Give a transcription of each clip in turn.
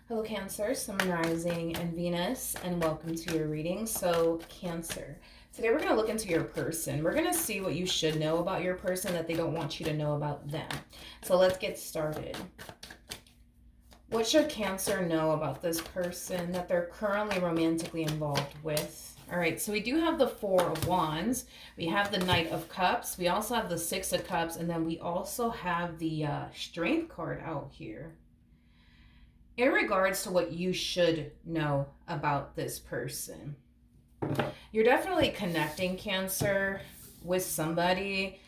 Hello, Cancer, Sun, Rising, and Venus, and welcome to your reading. So, Cancer, today we're going to look into your person. We're going to see what you should know about your person that they don't want you to know about them. So, let's get started. What should Cancer know about this person that they're currently romantically involved with? All right, so we do have the Four of Wands. We have the Knight of Cups. We also have the Six of Cups, and then we also have the Strength card out here. In regards to what you should know about this person, you're definitely connecting, Cancer, with somebody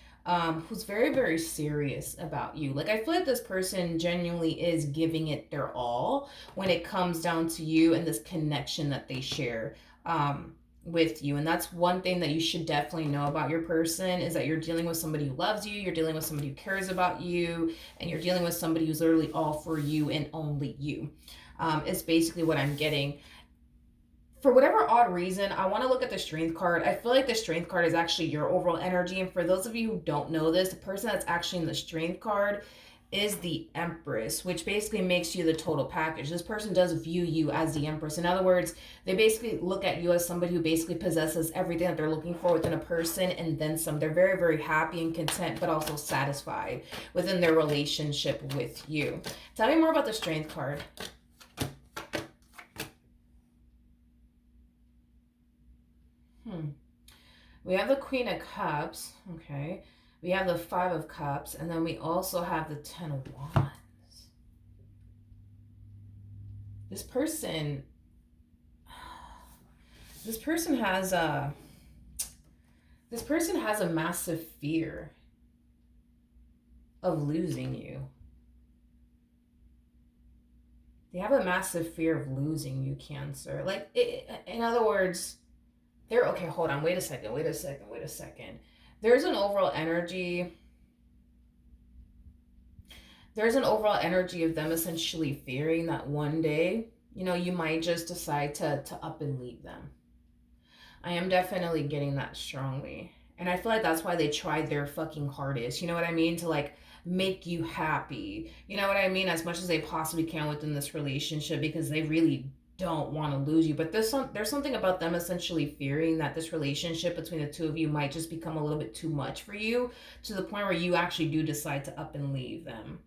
who's very, very serious about you. Like, I feel like this person genuinely is giving it their all when it comes down to you and this connection that they share. With you. And that's one thing that you should definitely know about your person, is that you're dealing with somebody who loves you, you're dealing with somebody who cares about you, and you're dealing with somebody who's literally all for you and only you. Is basically what I'm getting. For whatever odd reason, I want to look at the Strength card. I feel like the Strength card is actually your overall energy. And for those of you who don't know this, the person that's actually in the Strength card is the Empress, which basically makes you the total package. This person does view you as the Empress. In other words, they basically look at you as somebody who basically possesses everything that they're looking for within a person and then some. They're very, very happy and content, but also satisfied within their relationship with you. Tell me more about the Strength card. We have the Queen of Cups, okay. We have the Five of Cups, and then we also have the Ten of Wands. This person has a massive fear of losing you. They have a massive fear of losing you, Cancer. Like, in other words, they're okay. Hold on. Wait a second. There's an overall energy. There's an overall energy of them essentially fearing that one day, you might just decide to up and leave them. I am definitely getting that strongly. And I feel like that's why they tried their fucking hardest. You know what I mean? To like make you happy. You know what I mean? As much as they possibly can within this relationship, because they really don't want to lose you. But there's something about them essentially fearing that this relationship between the two of you might just become a little bit too much for you, to the point where you actually do decide to up and leave them.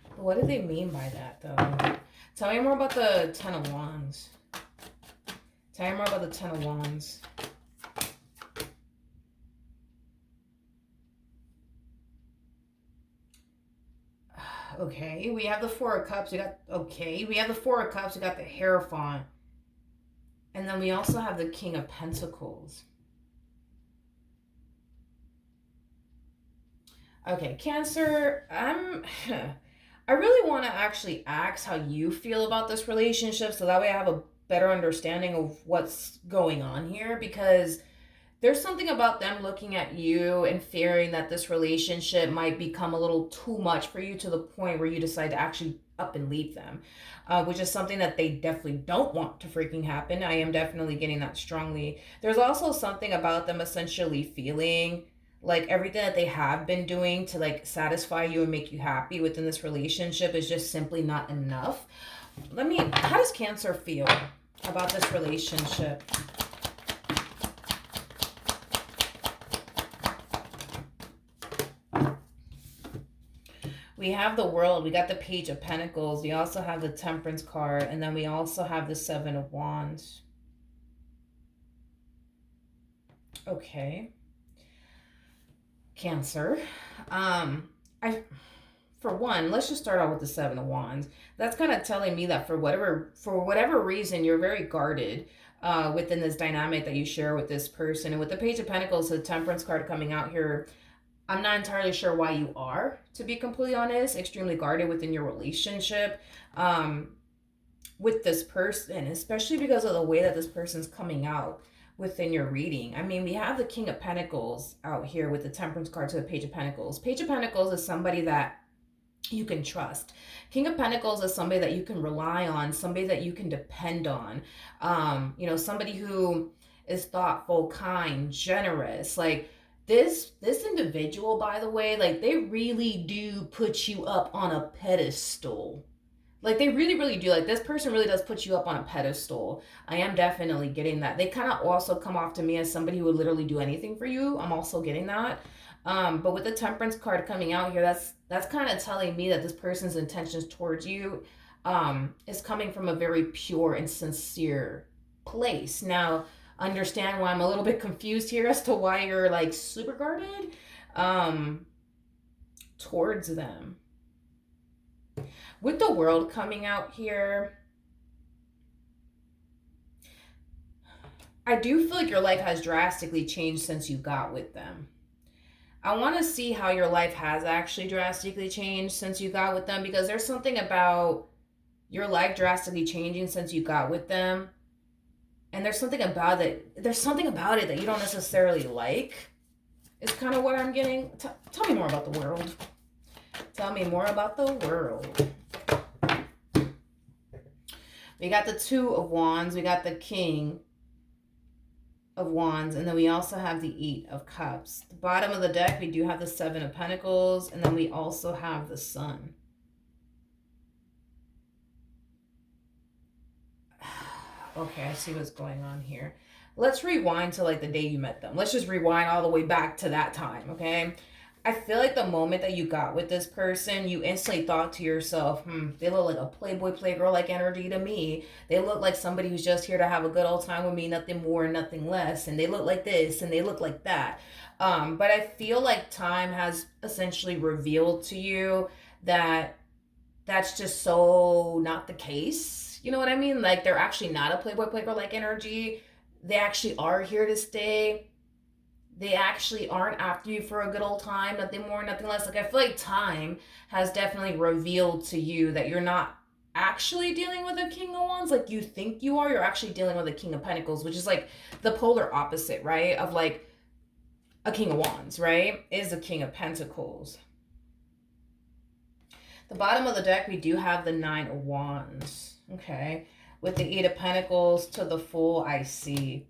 But what do they mean by that, though? Tell me more about the Ten of Wands. Tell me more about the Ten of Wands. Okay, we have the Four of Cups. We got the Hierophant. And then we also have the King of Pentacles. Okay, Cancer, I really want to actually ask how you feel about this relationship, so that way I have a better understanding of what's going on here, because there's something about them looking at you and fearing that this relationship might become a little too much for you, to the point where you decide to actually up and leave them, which is something that they definitely don't want to freaking happen. I am definitely getting that strongly. There's also something about them essentially feeling like everything that they have been doing to like satisfy you and make you happy within this relationship is just simply not enough. How does Cancer feel about this relationship? We have the World, we got the Page of Pentacles, we also have the Temperance card, and then we also have the Seven of Wands. Okay. Cancer. For one, let's just start out with the Seven of Wands. That's kind of telling me that for whatever reason, you're very guarded within this dynamic that you share with this person. And with the Page of Pentacles, the Temperance card coming out here, I'm not entirely sure why you are, to be completely honest, extremely guarded within your relationship with this person, especially because of the way that this person's coming out within your reading. I mean, we have the King of Pentacles out here with the Temperance card to the Page of Pentacles. Page of Pentacles is somebody that you can trust. King of Pentacles is somebody that you can rely on, somebody that you can depend on. Somebody who is thoughtful, kind, generous. Like, this individual, by the way, like, they really do put you up on a pedestal Like they really, really do. Like this person really does put you up on a pedestal. I am definitely getting that. They kind of also come off to me as somebody who would literally do anything for you. I'm also getting that. But with the Temperance card coming out here, that's kind of telling me that this person's intentions towards you is coming from a very pure and sincere place. Now, understand why I'm a little bit confused here as to why you're like super guarded um, towards them. With the World coming out here, I do feel like your life has drastically changed since you got with them. I want to see how your life has actually drastically changed since you got with them, because there's something about your life drastically changing since you got with them. And there's something about it. There's something about it that you don't necessarily like. Is kind of what I'm getting. Tell me more about the World. Tell me more about the World. We got the Two of Wands. We got the King of Wands, and then we also have the Eight of Cups. The bottom of the deck, we do have the Seven of Pentacles, and then we also have the Sun. Okay, I see what's going on here. Let's rewind to like the day you met them. Let's just rewind all the way back to that time, okay? I feel like the moment that you got with this person, you instantly thought to yourself, they look like a playboy, playgirl like energy to me. They look like somebody who's just here to have a good old time with me, nothing more, nothing less. And they look like this and they look like that. But I feel like time has essentially revealed to you that that's just so not the case. You know what I mean? Like they're actually not a playboy, playgirl like energy. They actually are here to stay. They actually aren't after you for a good old time, nothing more, nothing less. Like I feel like time has definitely revealed to you that you're not actually dealing with a King of Wands like you think you are. You're actually dealing with a King of Pentacles, which is like the polar opposite, right? Of like a King of Wands, right? Is a King of Pentacles. The bottom of the deck, we do have the Nine of Wands, okay? With the Eight of Pentacles to the Fool, I see.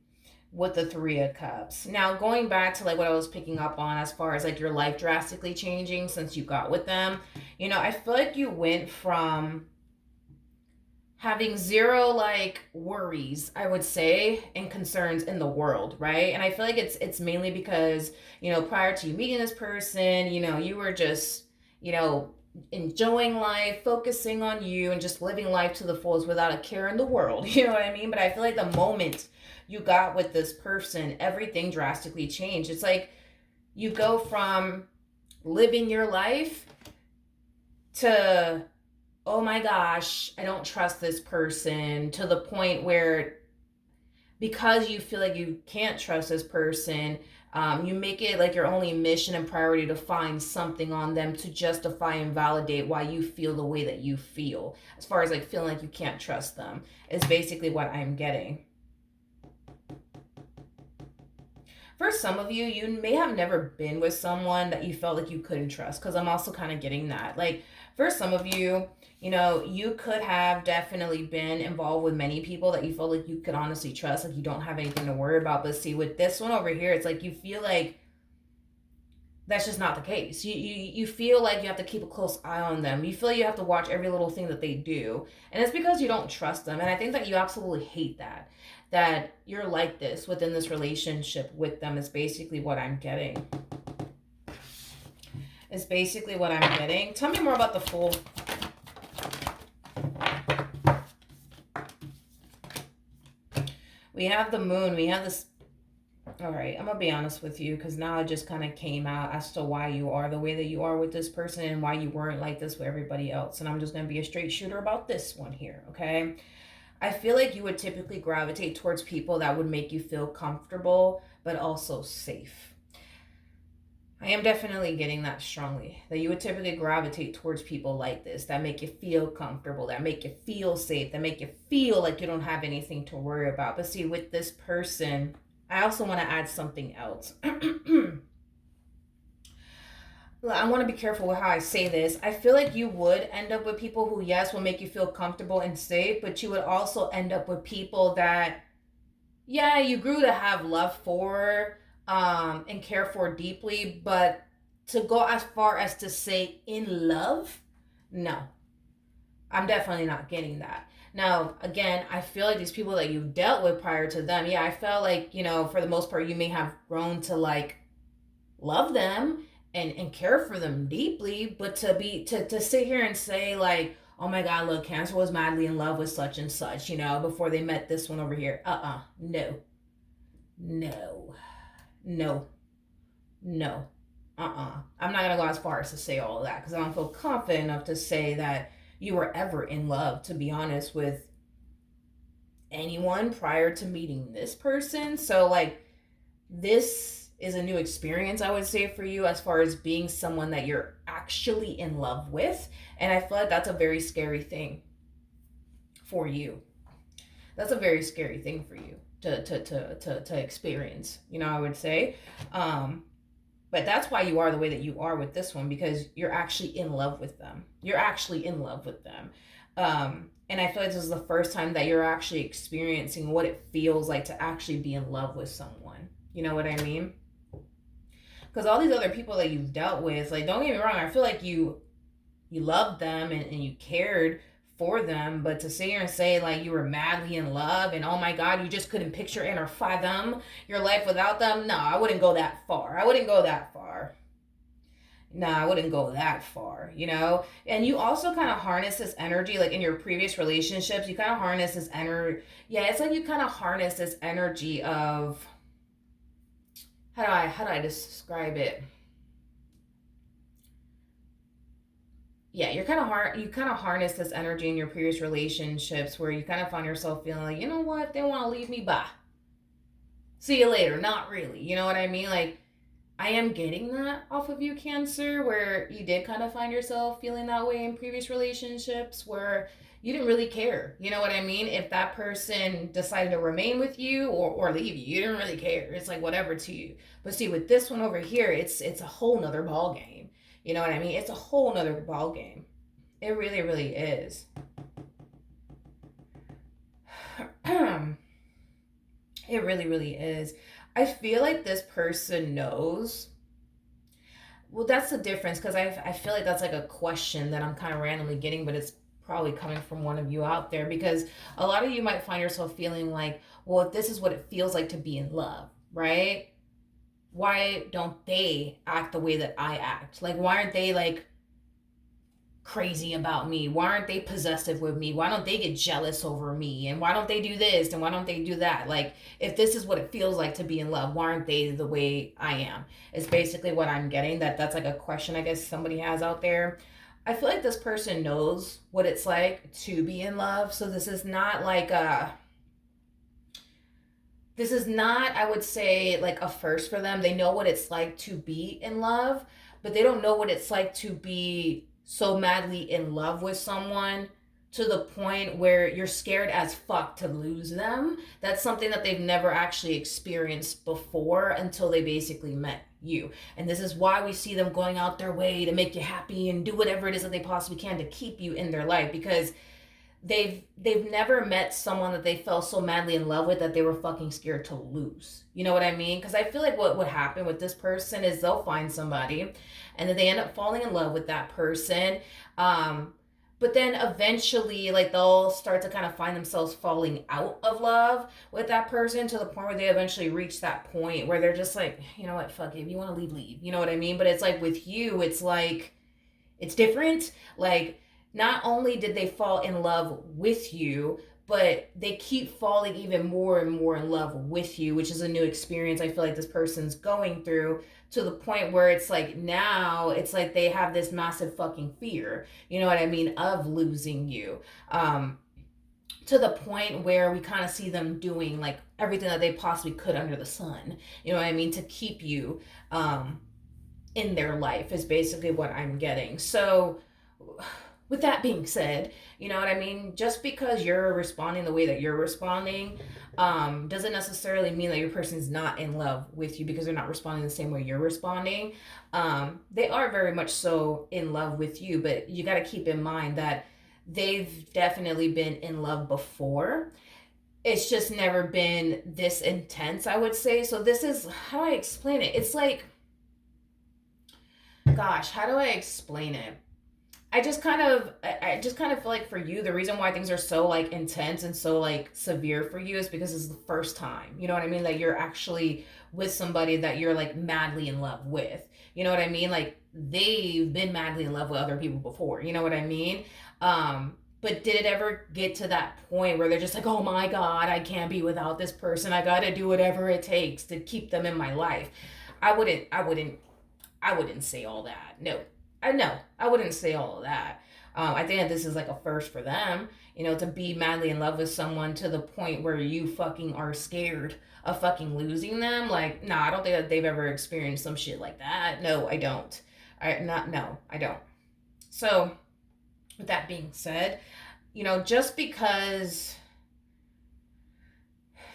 With the Three of Cups. Now, going back to like what I was picking up on as far as like your life drastically changing since you got with them, you know, I feel like you went from having zero like worries, I would say, and concerns in the world, right? And I feel like it's mainly because, you know, prior to you meeting this person, you know, you were just, you know, enjoying life, focusing on you, and just living life to the fullest without a care in the world. You know what I mean? But I feel like the moment you got with this person, everything drastically changed. It's like you go from living your life to, oh my gosh, I don't trust this person, to the point where because you feel like you can't trust this person, you make it like your only mission and priority to find something on them to justify and validate why you feel the way that you feel. As far as like feeling like you can't trust them is basically what I'm getting. For some of you, you may have never been with someone that you felt like you couldn't trust, because I'm also kind of getting that. Like, for some of you, you know, you could have definitely been involved with many people that you felt like you could honestly trust, like you don't have anything to worry about. But see, with this one over here, it's like you feel like that's just not the case. You feel like you have to keep a close eye on them. You feel like you have to watch every little thing that they do. And it's because you don't trust them. And I think that you absolutely hate that. That you're like this within this relationship with them is basically what I'm getting. Is basically what I'm getting. Tell me more about the Fool. We have the Moon. We have this. All right, I'm going to be honest with you, because now it just kind of came out as to why you are the way that you are with this person and why you weren't like this with everybody else. And I'm just going to be a straight shooter about this one here, okay? I feel like you would typically gravitate towards people that would make you feel comfortable, but also safe. I am definitely getting that strongly, that you would typically gravitate towards people like this, that make you feel comfortable, that make you feel safe, that make you feel like you don't have anything to worry about. But see, with this person, I also want to add something else. I want to be careful with how I say this. I feel like you would end up with people who, yes, will make you feel comfortable and safe, but you would also end up with people that, yeah, you grew to have love for and care for deeply, but to go as far as to say in love, no. I'm definitely not getting that. Now, again, I feel like these people that you've dealt with prior to them, yeah, I felt like, for the most part, you may have grown to like love them and care for them deeply, but to sit here and say like, oh my God, look, Cancer was madly in love with such and such, before they met this one over here. No, no, no, no. I'm not gonna go as far as to say all of that because I don't feel confident enough to say that you were ever in love, to be honest, with anyone prior to meeting this person. So like this is a new experience, I would say, for you as far as being someone that you're actually in love with. And I feel like that's a very scary thing for you. That's a very scary thing for you to experience, I would say. But that's why you are the way that you are with this one, because you're actually in love with them. You're actually in love with them. And I feel like this is the first time that you're actually experiencing what it feels like to actually be in love with someone. You know what I mean? Because all these other people that you've dealt with, like, don't get me wrong, I feel like you loved them and you cared for them, but to sit here and say like you were madly in love and oh my God, you just couldn't picture in or fathom your life without them, no, I wouldn't go that far. I wouldn't go that far. No, I wouldn't go that far, And you also kind of harness this energy, like in your previous relationships, you kind of harness this energy. Yeah, it's like you kind of harness this energy of, how do I describe it? Yeah, you kind of harness this energy in your previous relationships where you kind of find yourself feeling like, you know what, they want to leave me, bye. See you later. Not really. You know what I mean? Like, I am getting that off of you, Cancer, where you did kind of find yourself feeling that way in previous relationships where you didn't really care. You know what I mean? If that person decided to remain with you or leave you, you didn't really care. It's like whatever to you. But see, with this one over here, it's a whole nother ball game. You know what I mean? It's a whole nother ball game. It really, really is. It really, really is. I feel like this person knows. Well, that's the difference because I feel like that's like a question that I'm kind of randomly getting, but it's probably coming from one of you out there because a lot of you might find yourself feeling like, well, if this is what it feels like to be in love, right? Why don't they act the way that I act? Like, why aren't they like crazy about me? Why aren't they possessive with me? Why don't they get jealous over me? And why don't they do this? And why don't they do that? Like, if this is what it feels like to be in love, why aren't they the way I am? It's basically what I'm getting. That's like a question I guess somebody has out there. I feel like this person knows what it's like to be in love. So this is not like I would say, like a first for them. They know what it's like to be in love, but they don't know what it's like to be so madly in love with someone to the point where you're scared as fuck to lose them. That's something that they've never actually experienced before until they basically met you. And this is why we see them going out their way to make you happy and do whatever it is that they possibly can to keep you in their life, because they've never met someone that they fell so madly in love with that they were fucking scared to lose. You know what I mean? Because I feel like what would happen with this person is they'll find somebody and then they end up falling in love with that person. But then eventually, like, they'll start to kind of find themselves falling out of love with that person to the point where they eventually reach that point where they're just like, you know what, fuck it, if you want to leave, leave. You know what I mean? But it's like with you, it's like, it's different. Like, not only did they fall in love with you, but they keep falling even more and more in love with you, which is a new experience I feel like this person's going through, to the point where it's like now it's like they have this massive fucking fear, you know what I mean, of losing you. To the point where we kind of see them doing like everything that they possibly could under the sun, you know what I mean, to keep you in their life is basically what I'm getting. So with that being said, you know what I mean? Just because you're responding the way that you're responding doesn't necessarily mean that your person's not in love with you because they're not responding the same way you're responding. They are very much so in love with you, but you got to keep in mind that they've definitely been in love before. It's just never been this intense, I would say. So this is, how do I explain it? It's like, gosh, how do I explain it? I just kind of feel like for you, the reason why things are so like intense and so like severe for you is because it's the first time. You know what I mean? That you're actually with somebody that you're like madly in love with. You know what I mean? Like they've been madly in love with other people before. You know what I mean? But did it ever get to that point where they're just like, oh my God, I can't be without this person. I gotta do whatever it takes to keep them in my life. I wouldn't say all that. No, I know. I wouldn't say all of that. I think that this is like a first for them, you know, to be madly in love with someone to the point where you fucking are scared of fucking losing them. Like, nah, I don't think that they've ever experienced some shit like that. No, I don't. No, I don't. So, with that being said, you know, just because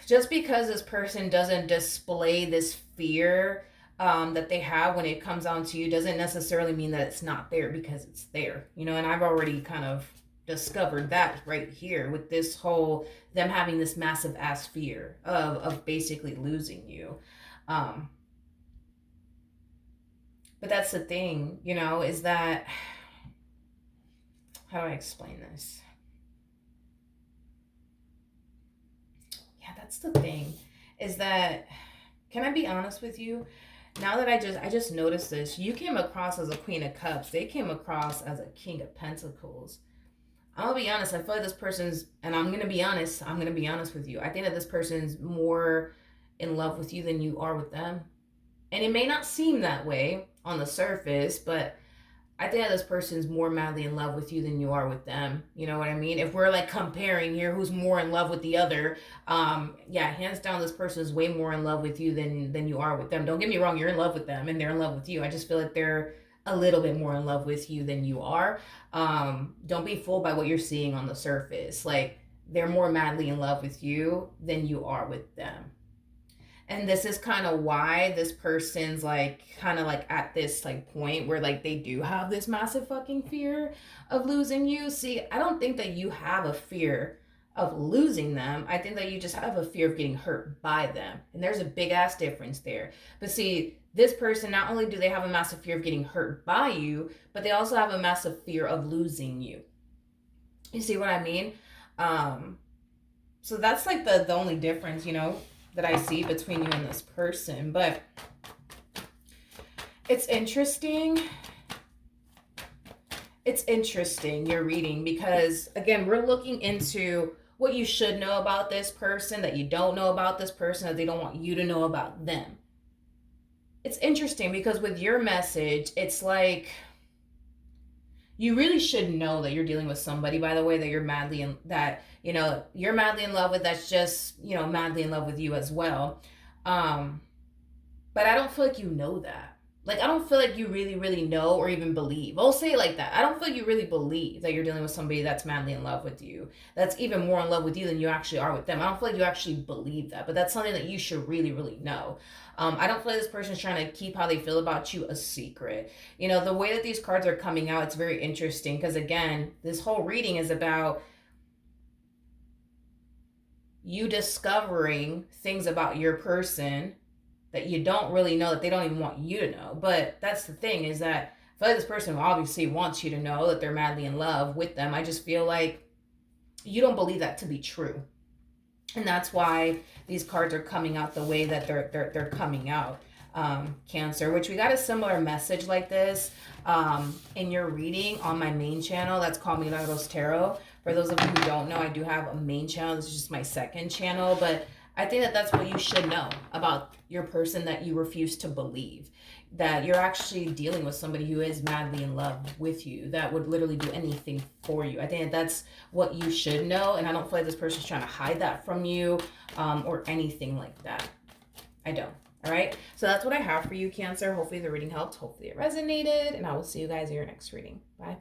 this person doesn't display this fear that they have when it comes down to you doesn't necessarily mean that it's not there, because it's there, you know. And I've already kind of discovered that right here with this whole them having this massive ass fear of basically losing you. um but that's the thing, you know, is that, how do I explain this? Yeah, that's the thing, is that, can I be honest with you? Now that I just noticed this, you came across as a Queen of Cups. They came across as a King of Pentacles. I'm gonna be honest. I feel like this person's, and I'm gonna be honest. I'm gonna be honest with you. I think that this person's more in love with you than you are with them, and it may not seem that way on the surface, but I think that this person's more madly in love with you than you are with them. You know what I mean? If we're like comparing here, who's more in love with the other? Yeah, hands down, this person is way more in love with you than you are with them. Don't get me wrong, you're in love with them and they're in love with you. I just feel like they're a little bit more in love with you than you are. Don't be fooled by what you're seeing on the surface. Like, they're more madly in love with you than you are with them. And this is kind of why this person's like kind of like at this like point where like they do have this massive fucking fear of losing you. See, I don't think that you have a fear of losing them. I think that you just have a fear of getting hurt by them, and there's a big ass difference there. But see, this person, not only do they have a massive fear of getting hurt by you, but they also have a massive fear of losing you. You see what I mean? um so that's like the only difference, you know, that I see between you and this person. But it's interesting. It's interesting, your reading, because again, we're looking into what you should know about this person, that you don't know about this person, that they don't want you to know about them. It's interesting because with your message, it's like you really should know that you're dealing with somebody, by the way, that you're madly in, that, you know, you're madly in love with, that's just, you know, madly in love with you as well. But I don't feel like you know that. Like, I don't feel like you really, really know or even believe. I'll say it like that. I don't feel like you really believe that you're dealing with somebody that's madly in love with you, that's even more in love with you than you actually are with them. I don't feel like you actually believe that, but that's something that you should really, really know. I don't feel like this person's trying to keep how they feel about you a secret. You know, the way that these cards are coming out, it's very interesting because, again, this whole reading is about you discovering things about your person that you don't really know, that they don't even want you to know. But that's the thing, is that I feel like this person obviously wants you to know that they're madly in love with them. I just feel like you don't believe that to be true. And that's why these cards are coming out the way that they're coming out. Cancer, which we got a similar message like this in your reading on my main channel. That's called Milagros Tarot. For those of you who don't know, I do have a main channel. This is just my second channel, but I think that that's what you should know about your person that you refuse to believe. That you're actually dealing with somebody who is madly in love with you, that would literally do anything for you. I think that's what you should know, and I don't feel like this person's trying to hide that from you or anything like that. I don't. All right, so that's what I have for you, Cancer. Hopefully the reading helped. Hopefully it resonated, and I will see you guys in your next reading. Bye.